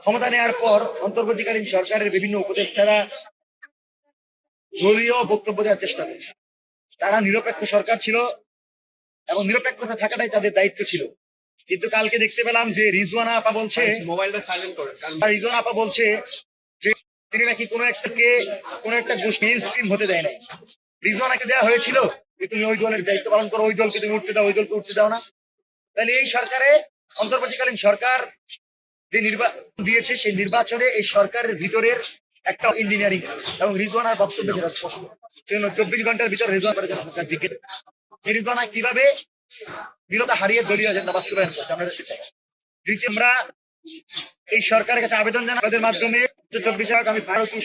ক্ষমতা নেওয়ার পর অন্তর্বর্তীকালীন সরকারের বিভিন্ন উপদেষ্টারা দলীয় বক্তব্য দেওয়ার চেষ্টা করছে। তারা নিরপেক্ষ সরকার ছিল এবং নিরপেক্ষতা থাকাটাই তাদের দায়িত্ব ছিল। কিন্তু কালকে দেখতে পেলাম যে রিজওয়ানা আপা বলছে, মোবাইলটা সাইলেন্ট করে, রিজওয়ানা আপা বলছে যে তিনি নাকি কোনো একটা গোষ্ঠী মেইন স্ট্রিম হতে দেয় নাই। রিজওয়ানাকে দেওয়া হয়েছিল যে তুমি ওই দলের দায়িত্ব পালন করো, ওই দলকে তুমি উঠতে দাও, ওই দলকে উঠতে দাও না। তাহলে এই সরকারে, অন্তর্বর্তীকালীন সরকার যে নির্বাচন দিয়েছে, সেই নির্বাচনে এই সরকারের ভিতরের একটা ইঞ্জিনিয়ারিং এবং রিজওয়ানার বক্তব্য যেটা স্পষ্ট, 24 ঘন্টার ভিতর রিজওয়ানা কিভাবে বিরতা হারিয়ে দলীয় এজেন্ডা বাস্তবায়ন করছে আমরা দেখতে চাই। দ্বিতীয়, আমরা এই সরকারের কাছে আবেদন জানাই আমাদের মাধ্যমে 24 আমি ভারতী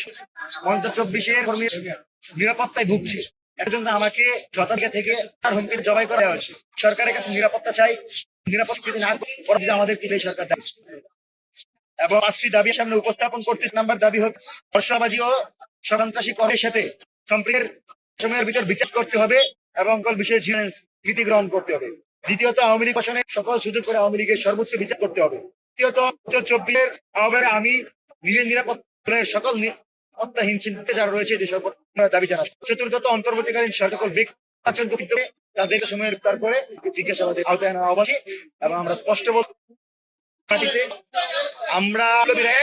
মঞ্চ 24-এর কর্মীর নিরাপত্তায় ভুগছি। একজন আমাকে যথাযথ থেকে তার হুমকির জবাই করা হয়েছে। সরকারের কাছে নিরাপত্তা চাই, নিরাপত্তা যদি না করে আমাদের কি এই সরকার দাবি এবং 5টি দাবি সামনে উপস্থাপন করতে। নাম্বার দাবি হচ্ছে বর্ষাবাজি ও সন্ত্রাসী করের সাথে সম্পর্কের সময়ের ভিতর বিচার করতে হবে এবং বিষয়ে নীতি গ্রহণ করতে হবে। দ্বিতীয়ত, আওয়ামী লীগ শাসনে সকল সুযোগ করে আওয়ামী লীগের সর্বোচ্চ বিচার করতে হবে। তৃতীয়ত, 24-এর আহ্বানে আমি নিজের নিরাপত্তার সকল নিরাপত্তাহীন চিন্তা যারা রয়েছে যে সব দাবি জানাচ্ছি। চতুর্থত, অন্তর্বর্তীকালীন সকল ব্যক্তি তাদের সময়ের বিচার করে জিজ্ঞাসাবাদের আওতায় আনা আহ্বান এবং আমরা স্পষ্ট বলতে মাটিতে আমরা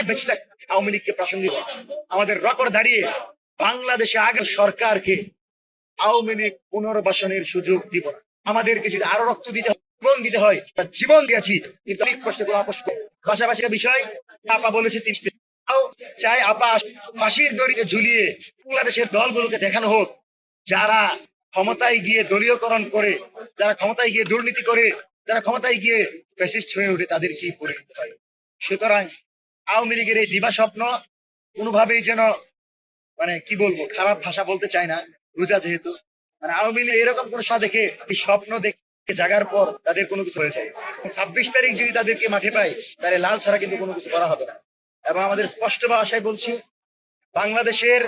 বেঁচে থাকি আওয়ামী লীগকে প্রাসঙ্গিক আমাদের রকর দাঁড়িয়ে বাংলাদেশে আগের সরকারকে আওয়ামী লীগ পুনর্বাসনের সুযোগ দিব না। আমাদেরকে যদি আরো রক্ত দিতে হয়, জীবন দিতে হয়, জীবন দিয়েছি, কিন্তু অনেক কষ্ট করে আপোষ করে। পাশাপাশি বিষয় আপা বলেছে চাই আপা ফাঁসির দড়িতে ঝুলিয়ে বাংলাদেশের দলগুলোকে দেখানো হোক যারা ক্ষমতায় গিয়ে দলীয়করণ করে, যারা ক্ষমতায় গিয়ে দুর্নীতি করে, যারা ক্ষমতায় গিয়ে ফ্যাসিস্ট হয়ে ওঠে তাদের কি পরিণত হয়। সুতরাং আওয়ামী লীগের এই দিবা স্বপ্ন কোনোভাবেই যেন কি বলবো, খারাপ ভাষা বলতে চাই না, রোজা যেহেতু আওয়ামী লীগ এরকম কোন দেখে এই স্বপ্ন দেখে জাগার পর তাদের কোনো কিছু হয়ে যায়। 26 তারিখ যদি তাদেরকে মাঠে পাই তাহলে লাল ছাড়া কিন্তু কোনো কিছু করা হবে না। এবং আমাদের স্পষ্ট ভাষায় বলছি, বাংলাদেশের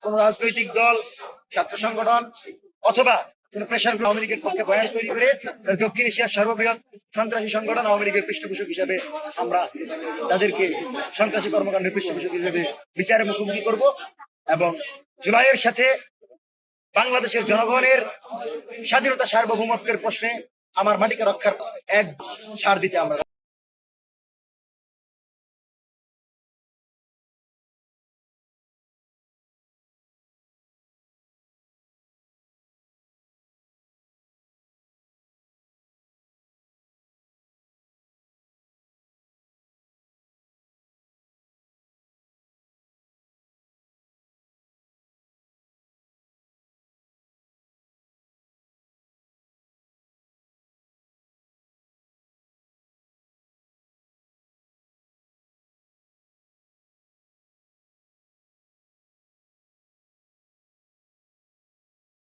কোন রাজনৈতিক দল, ছাত্র সংগঠন অথবা কোন প্রেশার গ্রুপ আওয়ামী লীগের পক্ষে বয়ান তৈরি করে দক্ষিণ এশিয়ার সর্ববৃহৎ সন্ত্রাসী সংগঠন আওয়ামী লীগের পৃষ্ঠপোষক হিসাবে আমরা তাদেরকে সন্ত্রাসী কর্মকাণ্ডের পৃষ্ঠপোষক হিসেবে বিচারের মুখোমুখি করব এবং জুলাইয়ের সাথে বাংলাদেশের জনগণের স্বাধীনতা সার্বভৌমত্বের প্রশ্নে আমার মাটিকে রক্ষার এক ছাড় দিতে আমরা